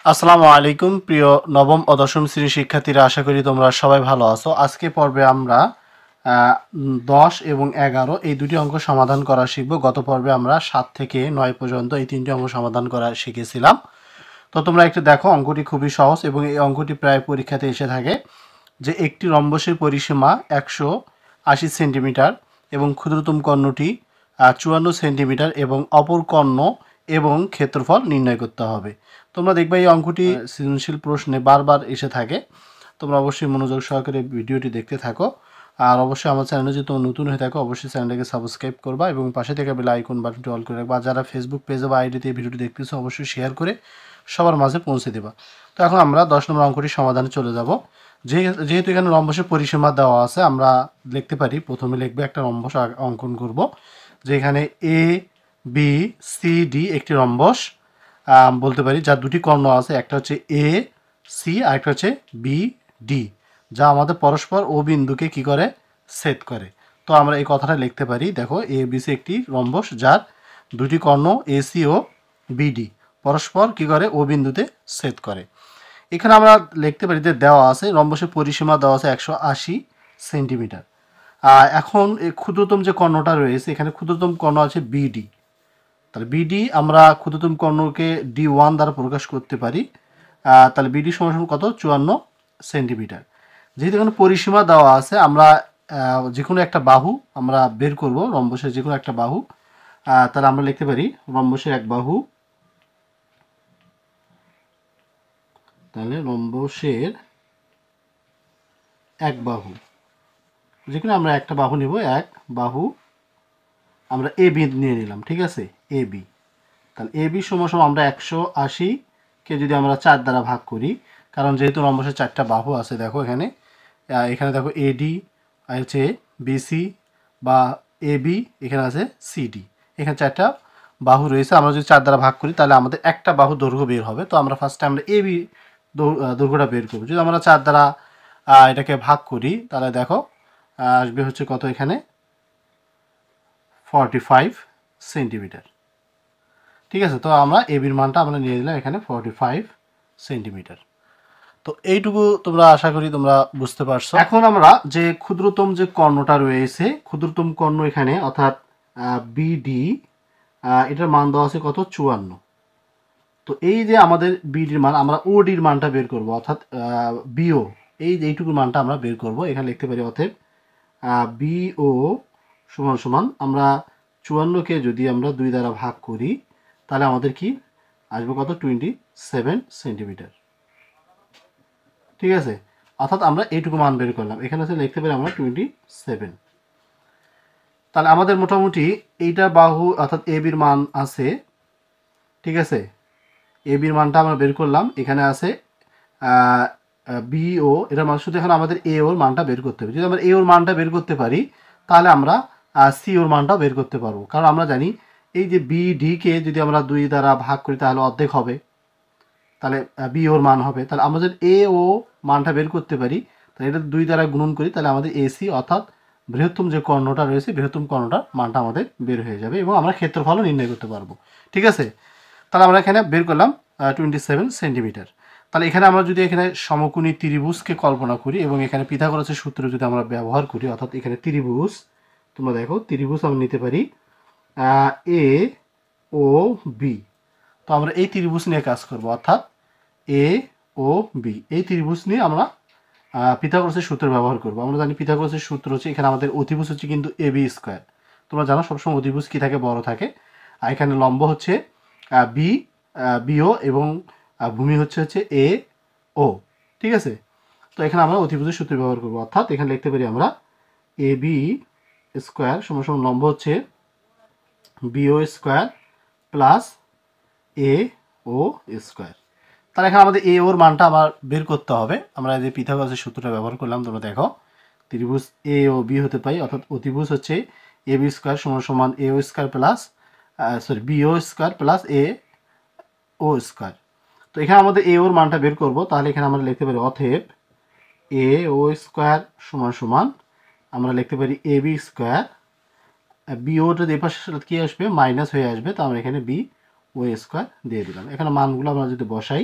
আসসালামু আলাইকুম প্রিয় নবম ও দশম শ্রেণীর শিক্ষার্থীরা, আশা করি তোমরা সবাই ভালো আছো। আজকে পর্বে আমরা 10 এবং 11 এই দুটি অঙ্ক সমাধান করা শিখব। গত পর্বে আমরা 7 থেকে 9 পর্যন্ত এই তিনটি অঙ্ক সমাধান করা শিখেছিলাম। তো তোমরা একটু দেখো, অঙ্কটি খুবই সহজ এবং এই অঙ্কটি প্রায় পরীক্ষাতে এসে থাকে যে একটি রম্বসের পরিসীমা 180 সেন্টিমিটার এবং ক্ষুদ্রতম কর্ণটি 54 সেন্টিমিটার এবং অপর কর্ণ এবং ক্ষেত্রফল নির্ণয় করতে হবে। তোমরা দেখবে এই অঙ্কটি সৃজনশীল প্রশ্নে বারবার এসে থাকে। তোমরা অবশ্যই মনোযোগ সহকারে ভিডিওটি দেখতে থাকো। আর অবশ্যই আমার চ্যানেলে যদি তোমরা নতুন হয়ে থাকো, অবশ্যই চ্যানেলটাকে সাবস্ক্রাইব করবা এবং পাশে থেকে বেল আইকন বাটনটি অল করে রাখবা। যারা ফেসবুক পেজে বা আইডিতে এই ভিডিওটি দেখতেছো, অবশ্যই শেয়ার করে সবার মাঝে পৌঁছে দেবা। তো এখন আমরা 10 নম্বর অঙ্কটি সমাধানে চলে যাব। যেহেতু এখানে রম্বসের পরিসীমা দেওয়া আছে, আমরা লিখতে পারি, প্রথমে লিখবে একটা রম্বস অঙ্কন করব। যে এখানে এ বি সি ডি একটি রম্বস বলতে পারি, যার দুটি কর্ণ আছে, একটা হচ্ছে এ সি আর একটা হচ্ছে বি ডি, যা আমাদের পরস্পর ও বিন্দুকে কি করে, ছেদ করে। তো আমরা এই কথাটা লিখতে পারি, দেখো এ বি সি একটি রম্বস যার দুটি কর্ণ এ সি ও বিডি পরস্পর কি করে, ও বিন্দুতে ছেদ করে। এখানে আমরা লিখতে পারি যে দেওয়া আছে রম্বসের পরিসীমা দেওয়া আছে 180 সেন্টিমিটার। এখন এই ক্ষুদ্রতম যে কর্ণটা রয়েছে, এখানে ক্ষুদ্রতম কর্ণ আছে বিডি। তাহলে বিডি আমরা ক্ষুদ্রতম কর্ণকে D1 দ্বারা প্রকাশ করতে পারি। তাহলে বিডি সমান কত, 54 সেন্টিমিটার। যেহেতু এখানে পরিসীমা দেওয়া আছে, আমরা যে কোনো একটা বাহু আমরা বের করব, রম্বসের যে কোনো একটা বাহু। তাহলে আমরা লিখতে পারি রম্বসের এক বাহু, তাহলে রম্বসের এক বাহু, যেখানে আমরা একটা বাহু নিব, এক বাহু আমরা এ বি নিয়ে নিলাম, ঠিক আছে, এ বি। তাহলে এ বি সমান আমরা 180কে যদি আমরা 4 দ্বারা ভাগ করি, কারণ যেহেতু রম্বসের 4টা বাহু আছে, দেখো এখানে এখানে দেখো এডি আছে, বিসি বা এ বি, এখানে আছে সিডি, এখানে 4টা বাহু রয়েছে। আমরা যদি 4 দ্বারা ভাগ করি তাহলে আমাদের একটা বাহু দৈর্ঘ্য বের হবে। তো আমরা ফার্স্টে আমরা এ বি দৈর্ঘ্যটা বের করবো। যদি আমরা 4 দ্বারা এটাকে ভাগ করি তাহলে দেখো আসবে হচ্ছে কত, এখানে 45 সেন্টিমিটার। ঠিক আছে, তো আমরা এ বির মানটা আমরা নিয়ে দিলাম এখানে 45 সেন্টিমিটার। তো এইটুকু তোমরা আশা করি তোমরা বুঝতে পারছো। এখন আমরা যে ক্ষুদ্রতম যে কর্ণটা রয়েছে, ক্ষুদ্রতম কর্ণ এখানে অর্থাৎ বিডি, এটার মান দেওয়া আছে কত, 54। তো এই যে আমাদের বিডির মান, আমরা ওডির মানটা বের করব, অর্থাৎ বিও, এইটুকু মানটা আমরা বের করব। এখানে লিখতে পারি অতএব বিও সমান সমান আমরা 54কে যদি আমরা 2 দ্বারা ভাগ করি তাহলে আমাদের কি আসবে কত, 27 সেন্টিমিটার। ঠিক আছে, অর্থাৎ আমরা এইটুকু মান বের করলাম, এখানে আছে লিখতে পারি আমরা 27। তাহলে আমাদের মোটামুটি এইটা বাহু অর্থাৎ এ বির মান আছে, ঠিক আছে, এ বির মানটা আমরা বের করলাম, এখানে আছে বিও, এটার মান শুধু এখন আমাদের এ ওর মানটা বের করতে হবে। যদি আমরা এ ওর মানটা বের করতে পারি তাহলে আমরা সি ওর মানটাও বের করতে পারবো, কারণ আমরা জানি এই যে বিডিকে যদি আমরা 2 দ্বারা ভাগ করি তাহলে অর্ধেক হবে, তাহলে বি ওর মান হবে। তাহলে আমরা যদি এ ও মানটা বের করতে পারি, তাহলে এটা 2 দ্বারা গুণন করি, তাহলে আমাদের এসি অর্থাৎ বৃহত্তম যে কর্ণটা রয়েছে, বৃহত্তম কর্ণটার মানটা আমাদের বের হয়ে যাবে এবং আমরা ক্ষেত্রফলও নির্ণয় করতে পারবো। ঠিক আছে, তাহলে আমরা এখানে বের করলাম 27 সেন্টিমিটার। তাহলে এখানে আমরা যদি এখানে সমকোণী ত্রিভুজকে কল্পনা করি এবং এখানে পিথাগোরাসের সূত্র যদি আমরা ব্যবহার করি, অর্থাৎ এখানে ত্রিভুজ, তোমরা দেখো ত্রিভুজ আমরা নিতে পারি এ ও বি। তো আমরা এই ত্রিভুজ নিয়ে কাজ করব, অর্থাৎ এ ও বি, এই ত্রিভুজ নিয়ে আমরা পিথাগোরাসের সূত্র ব্যবহার করব। আমরা জানি পিথাগোরাসের সূত্র হচ্ছে, এখানে আমাদের অতিভুজ হচ্ছে কিন্তু এ বি স্কোয়ার। তোমরা জানো সবসময় অতিভুজ কী থাকে, বড় থাকে। আর এখানে লম্ব হচ্ছে বি বিও এবং ভূমি হচ্ছে এ ও। ঠিক আছে, তো এখানে আমরা অতিভুজের সূত্র ব্যবহার করব, অর্থাৎ এখানে লিখতে পারি আমরা এ বি স্কোয়ার সমান সমান লম্ব হচ্ছে বিও স্কোয়ার প্লাস এ ও স্কোয়ার। তাহলে এখানে আমাদের এ ওর মানটা আমার বের করতে হবে। আমরা যে পিথাগোরাসের সূত্রটা ব্যবহার করলাম, তোমরা দেখো ত্রিভুজ এ ও বি হতে পাই, অর্থাৎ অতিভুজ হচ্ছে এ বি স্কোয়ার সমান সমান এ ও স্কোয়ার প্লাস বি ও স্কোয়ার প্লাস এ ও স্কোয়ার। তো এখানে আমাদের এ ওর মানটা বের করব, তাহলে এখানে আমরা লিখতে পারি অতএব এ ও স্কোয়ার সমান সমান আমরা লিখতে পারি এ বি স্কোয়ার, বি ওটা এ পাশে কী আসবে, মাইনাস হয়ে আসবে, তো আমরা এখানে বি ও স্কোয়ার দিয়ে দিলাম। এখানে মানগুলো আমরা যদি বসাই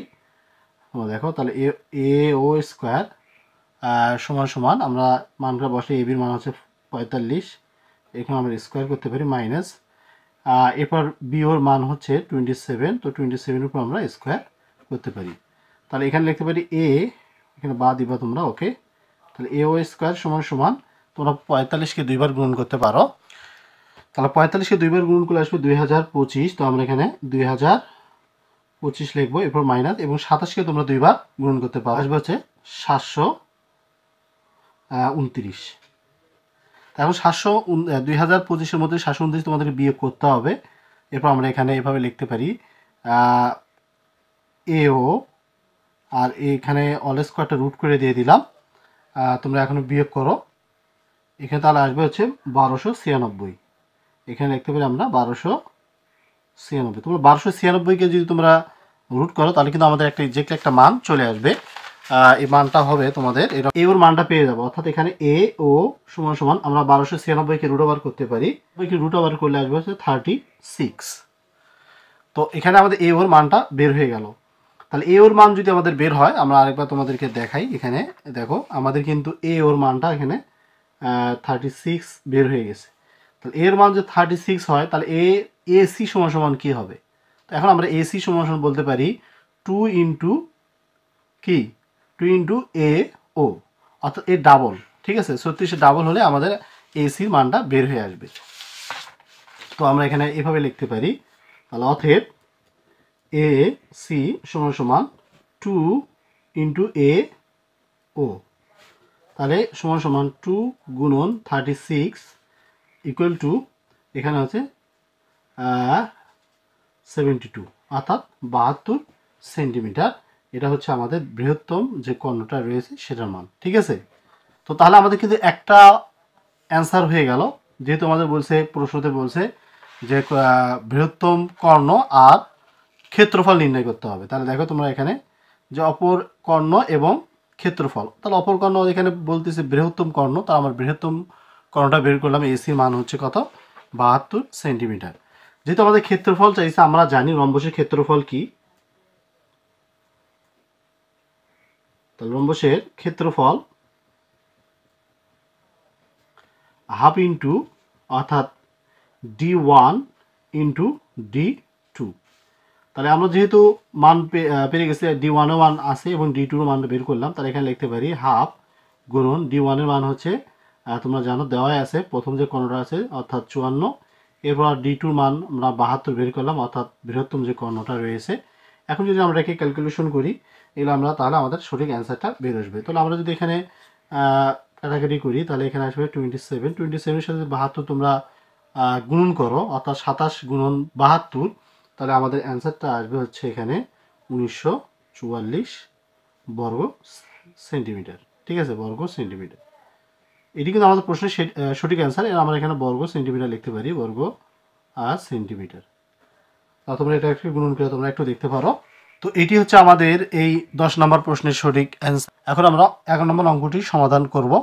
দেখো তাহলে এ ও স্কোয়ার সমান সমান আমরা মানটা বসে এ বির মান হচ্ছে 45, এখানে আমরা স্কোয়ার করতে পারি মাইনাস, এরপর বি ওর মান হচ্ছে 27, তো 27 উপর আমরা স্কোয়ার করতে পারি। তাহলে এখানে লিখতে পারি এ, এখানে বা দিবা তোমরা, ওকে। তাহলে এ ও স্কোয়ার সমান সমান তোমরা 45কে দুইবার গুণ করতে পারো, তাহলে 45কে দুইবার গুণ করলে আসবে 2025, তো আমরা এখানে 2025 লিখবো, এরপর মাইনাস, এবং 27কে তোমরা দুইবার গুণ করতে পারো, আসবে হচ্ছে 729। এখন 2025-এর মধ্যে 729 তোমাদেরকে বিয়োগ করতে হবে। এরপর আমরা এখানে এভাবে লিখতে পারি এও, আর এখানে অল স্কোয়ারটা রুট করে দিয়ে দিলাম, তোমরা এখন বিয়োগ করো, এখানে তাহলে আসবে হচ্ছে 1296। এখানে লিখতে পারি আমরা 1296। তোমরা 1296কে যদি তোমরা রুট করো তাহলে কিন্তু আমাদের একটা এক্সাক্টলি একটা মান চলে আসবে, এই মানটা হবে তোমাদের এ ওর মানটা পেয়ে যাবো, অর্থাৎ এখানে এ ও সমান সমান আমরা 1296কে রুট ওভার করতে পারি, রুট ওভার করলে আসবে হচ্ছে 36। তো এখানে আমাদের এ ওর মানটা বের হয়ে গেল। তাহলে এ ওর মান যদি আমাদের বের হয়, আমরা আরেকবার তোমাদেরকে দেখাই, এখানে দেখো আমাদের কিন্তু এ ওর মানটা এখানে 36 বের হয়ে গেছে। তাহলে এর মান যদি 36 হয় তাহলে এসি সমান সমান কী হবে? তো এখন আমরা এসি সমান সমান বলতে পারি 2 ইন্টু কি 2 ইন্টু এ ও, অর্থাৎ এর ডাবল, ঠিক আছে, 36-এর ডাবল হলে আমাদের এসির মানটা বের হয়ে আসবে। তো আমরা এখানে এভাবে লিখতে পারি, তাহলে অতএব এ সি সমান সমান 2 ইন্টু এ ও, তাহলে সমান সমান 2 গুণন 36 ইকুয়াল টু এখানে হচ্ছে 72, অর্থাৎ 72 সেন্টিমিটার। এটা হচ্ছে আমাদের বৃহত্তম যে কর্ণটা রয়েছে সেটার মান, ঠিক আছে। তো তাহলে আমাদের কিন্তু একটা অ্যান্সার হয়ে গেল, যেহেতু আমাদের বলছে প্রশ্নতে বলছে যে বৃহত্তম কর্ণ আর ক্ষেত্রফল নির্ণয় করতে হবে। তাহলে দেখো তোমরা এখানে যে অপর কর্ণ এবং ক্ষেত্রফল, তাহলে অপর কর্ণ এখানে বলতেছে বৃহত্তম কর্ণ, তো আমার বৃহত্তম কর্ণটা বের করলাম, এসির মান হচ্ছে কত? 72 সেন্টিমিটার। যেহেতু আমাদের ক্ষেত্রফল চাইছে, আমরা জানি রম্বসের ক্ষেত্রফল কি, তাহলে রম্বসের ক্ষেত্রফল হাফ ইন্টু, অর্থাৎ D1 ইন্টু D2। তাহলে আমরা যেহেতু মান পেয়ে গেছি, D1 এর মান আছে এবং D2 এর মানটা বের করলাম, তাহলে এখানে লিখতে পারি হাফ গুণন D1 এর মান হচ্ছে তোমরা জানো দেওয়াই আছে, প্রথম যে কর্ণটা আছে অর্থাৎ 54, এরপর D2 এর মান আমরা 72 বের করলাম, অর্থাৎ বৃহত্তম যে কর্ণটা রয়েছে। এখন যদি আমরা একে ক্যালকুলেশন করি এগুলো আমরা, তাহলে আমাদের সঠিক অ্যান্সারটা বের আসবে। তাহলে আমরা যদি এখানে কাটাকাটি করি তাহলে এখানে আসবে 27, 27-এর সাথে 72 তোমরা গুণন করো, অর্থাৎ 27 গুণন 72, তাহলে আমাদের অ্যান্সারটা আসবে হচ্ছে এখানে 1944 বর্গ সেন্টিমিটার, ঠিক আছে, বর্গ সেন্টিমিটার। এটি কিন্তু আমাদের প্রশ্নের সঠিক অ্যান্সার, আমরা এখানে বর্গ সেন্টিমিটার লিখতে পারি, বর্গ আর সেন্টিমিটার। তোমরা এটা একটু গুণন করে তোমরা একটু দেখতে পারো। তো এটি হচ্ছে আমাদের এই 10 নম্বর প্রশ্নের সঠিক অ্যান্সার। এখন আমরা 11 নম্বর অঙ্কটি সমাধান করব।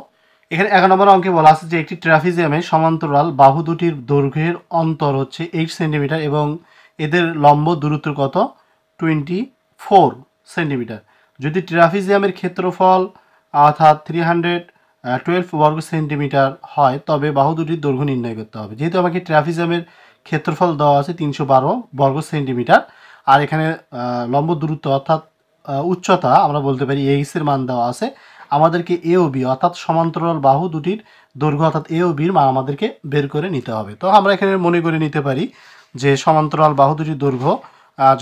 এখানে 11 নম্বর অঙ্কে বলা আছে যে একটি ট্রাফিজিয়ামের সমান্তরাল বাহু দুটির দৈর্ঘ্যের অন্তর হচ্ছে 8 সেন্টিমিটার এবং এদের লম্ব দূরত্ব কত? 24 সেন্টিমিটার। যদি ট্রাফিজিয়ামের ক্ষেত্রফল অর্থাৎ 312 বর্গ সেন্টিমিটার হয় তবে বাহু দুটির দৈর্ঘ্য নির্ণয় করতে হবে। যেহেতু আমাকে ট্রাফিজিয়ামের ক্ষেত্রফল দেওয়া আছে 312 বর্গ সেন্টিমিটার, আর এখানে লম্ব দূরত্ব অর্থাৎ উচ্চতা আমরা বলতে পারি এইচ এর মান দেওয়া আছে, আমাদেরকে এ ও বি অর্থাৎ সমান্তরাল বাহু দুটির দৈর্ঘ্য অর্থাৎ এ ও বির মান আমাদেরকে বের করে নিতে হবে। তো আমরা এখানে মনে করে নিতে পারি যে সমান্তরাল বাহু দুটির দৈর্ঘ্য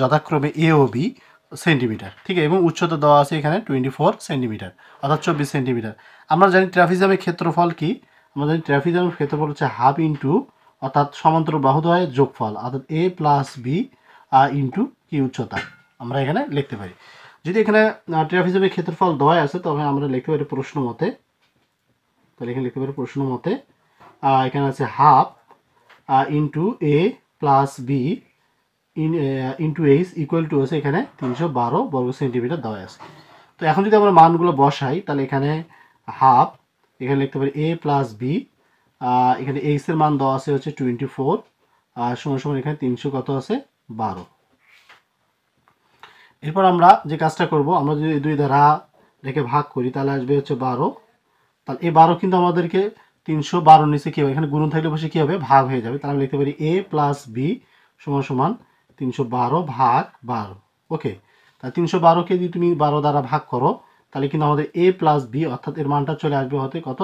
যথাক্রমে এ ও বি সেন্টিমিটার, ঠিক আছে, এবং উচ্চতা দেওয়া আছে এখানে 24 সেন্টিমিটার, অর্থাৎ 24 সেন্টিমিটার। আমরা জানি ট্রাফিজিয়ামের ক্ষেত্রফল কি, আমরা জানি ট্রাফিজিয়ামের ক্ষেত্রফল হচ্ছে হাফ ইন্টু, অর্থাৎ সমান্তরাল বাহুদ্বয়ের যোগফল, অর্থাৎ এ প্লাস বি ইন্টু কি উচ্চতা, আমরা এখানে লিখতে পারি। যদি এখানে ট্রাফিজিয়ামের ক্ষেত্রফল দেওয়া আছে তবে আমরা লিখতে পারি প্রশ্ন মতে, তাহলে এখানে লিখতে পারি প্রশ্ন মতে এখানে আছে half into A plus B into H equal to আছে এখানে 312 বর্গ সেন্টিমিটার দেওয়া আছে। তো এখন যদি আমরা মানগুলো বসাই তাহলে এখানে হাফ, এখানে লিখতে পারি এ প্লাস বি, এখানে এইচ এর মান দেওয়া আছে হচ্ছে 24, সমান সমান এখানে 300 কত আছে 12। এরপর আমরা যে কাজটা করব, আমরা যদি 2 দ্বারা রেখে ভাগ করি তাহলে আসবে হচ্ছে 12। তাহলে এই 12 কিন্তু আমাদেরকে 312 নিচে কী হবে, এখানে গুণন থাকলে বসে কী হবে, ভাগ হয়ে যাবে। তাহলে আমরা লিখতে পারি a প্লাস বি সমান সমান 312 ভাগ 12। ওকে, তাহলে 312কে যদি তুমি 12 দ্বারা ভাগ করো তাহলে কিন্তু আমাদের a প্লাস বি অর্থাৎ এর মানটা চলে আসবে হতে কত,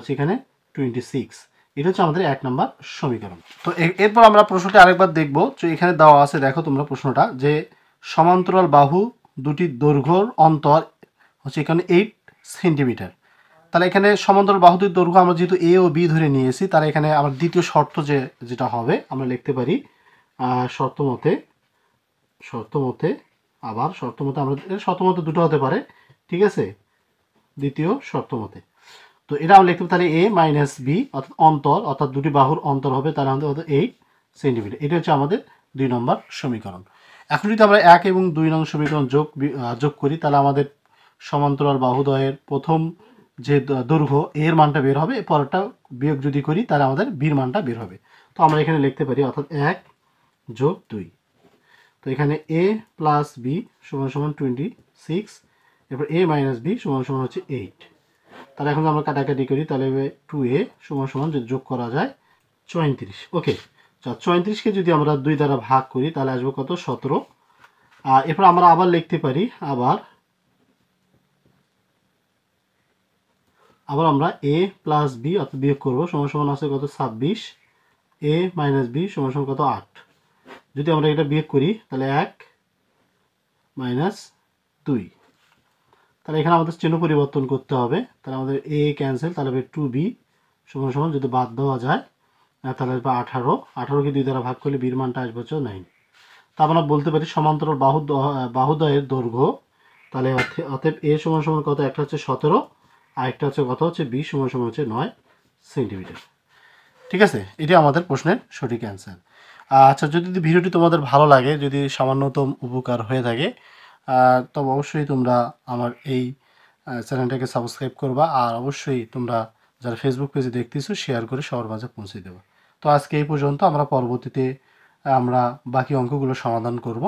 সেখানে 26। এটা হচ্ছে আমাদের 1 নম্বর সমীকরণ। তো এরপর আমরা প্রশ্নটি আরেকবার দেখব। তো এখানে দেওয়া আছে, দেখো তোমরা প্রশ্নটা, যে সমান্তরাল বাহু দুটির দৈর্ঘ্যর অন্তর হচ্ছে এখানে 8 সেন্টিমিটার। তাহলে এখানে সমান্তরাল বাহু দুটির দৈর্ঘ্য আমরা যেহেতু এ ও বি ধরে নিয়েছি, তাহলে এখানে আমার দ্বিতীয় শর্ত যেটা হবে আমরা লিখতে পারি শর্ত মতে দুটো হতে পারে, ঠিক আছে, দ্বিতীয় শর্ত মতে। তো এটা আমরা লিখতে পারি তাহলে a মাইনাস বি অর্থাৎ অন্তর, অর্থাৎ দুটি বাহুর অন্তর হবে, তাহলে আমাদের হতো 8 সেন্টিমিটার। এটা হচ্ছে আমাদের 2 নম্বর সমীকরণ। এখন যদি আমরা 1 এবং 2 নং সমীকরণ যোগ করি তাহলে আমাদের সমান্তরাল বাহুদ্বয়ের প্রথম যে দৈর্ঘ্য এর মানটা বের হবে, পরেরটা বিয়োগ যদি করি তাহলে আমাদের বির মানটা বের হবে। তো আমরা এখানে লিখতে পারি অর্থাৎ 1 যোগ 2। তো এখানে a প্লাস বি সমান সমান 26, এরপর a মাইনাস বি সমান সমান হচ্ছে 8। তাহলে এখন আমরা কাটাকাটি করি তাহলে 2a সমান সমান যদি যোগ করা যায় 34। ওকে, 34কে যদি আমরা 2 দ্বারা ভাগ করি তাহলে আসবে কত, 17। এরপর আমরা আবার লিখতে পারি আবার আমরা a প্লাস বি অর্থাৎ বিয়োগ করবো সমান সমান আছে কত, 26, a মাইনাস বি সমান সমান কত, 8। যদি আমরা এটা বিয়োগ করি তাহলে 1 মাইনাস 2। তাহলে এখানে আমাদের চিহ্ন পরিবর্তন করতে হবে, তাহলে আমাদের a ক্যান্সেল, তাহলে 2b সমান সমান যদি বাদ দেওয়া যায় তাহলে আসবে 18কে 2 দ্বারা ভাগ করলে বির মানটা আসবে হচ্ছে 9। তা আমরা বলতে পারি সমান্তরাল বাহুদ্বয়ের দৈর্ঘ্য, তাহলে অতএব a সমান সমান কত, একটা হচ্ছে 17 আর একটা হচ্ছে কত হচ্ছে b সমান সমান হচ্ছে 9 সেন্টিমিটার। ঠিক আছে, এটি আমাদের প্রশ্নের সঠিক অ্যান্সার। আচ্ছা, যদি ভিডিওটি তোমাদের ভালো লাগে, যদি সামান্যতম উপকার হয়ে থাকে, তবে অবশ্যই তোমরা আমার এই চ্যানেলটাকে সাবস্ক্রাইব করবা, আর অবশ্যই তোমরা যারা ফেসবুক পেজে দেখতেছো শেয়ার করে সবার মাঝে পৌঁছে দেবো। তো আজকে এই পর্যন্ত, আমরা পরবর্তীতে আমরা বাকি অঙ্কগুলো সমাধান করব।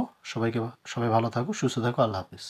সবাই ভালো থাকো, সুস্থ থাকো, আল্লাহ হাফিজ।